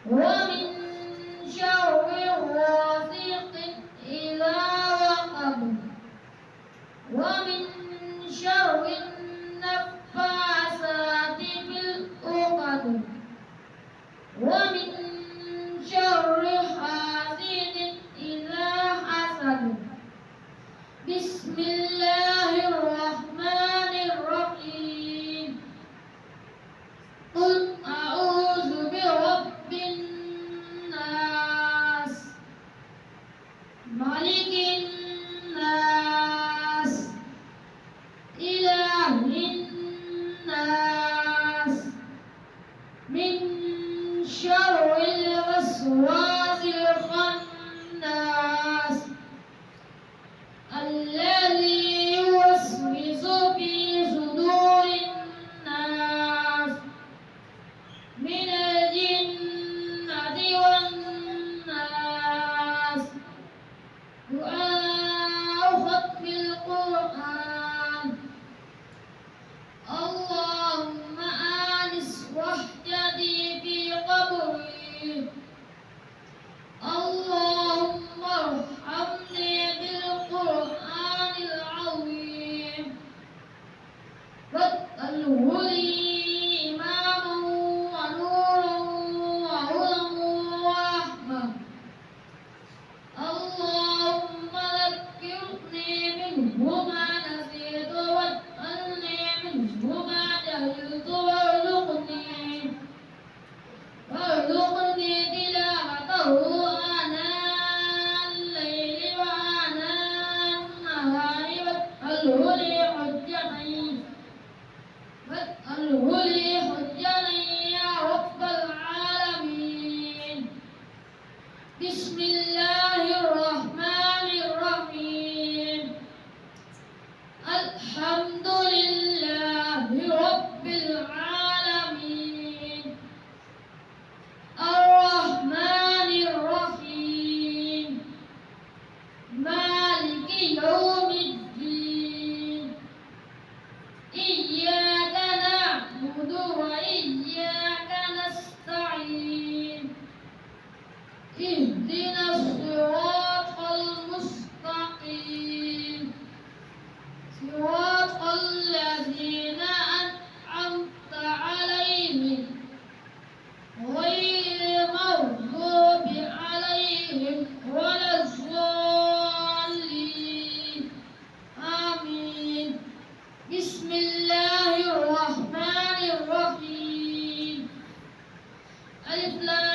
ومن شر غاسق إذا وقب ومن شر النفاثات في العقد ومن شر حاسد إذا حسد. بسم الله الرحمن الرحيم. قل أعوذ برب الناس ملك الناس إله الناس من شر الوسواس الخناس الذي يوسوس في صدور الناس من الجنة والناس. دعاء ختم القرآن. اللهم آنس وحدتي في قبري. اللهم ارحمني بالقرآن العظيم واجعله لي إماما ونورا وهدى ورحمة. اللهم ذكرني منه ما نسيت واسألني منه ما جهلت وارزقني تلاوته آناء الليل وآناء النهار واجعله لي حجة يا رب العالمين. بسم الله الرحمن الرحيم. الحمد لله رب العالمين الرحمن الرحيم مالك يوم الدين. إياك نعبد وإياك نستعين. اهدنا الصراط المستقيم صراط الذين أنعمت عليهم غير المغضوب عليهم ولا الضالين. آمين. بسم الله الرحمن الرحيم. ألف لام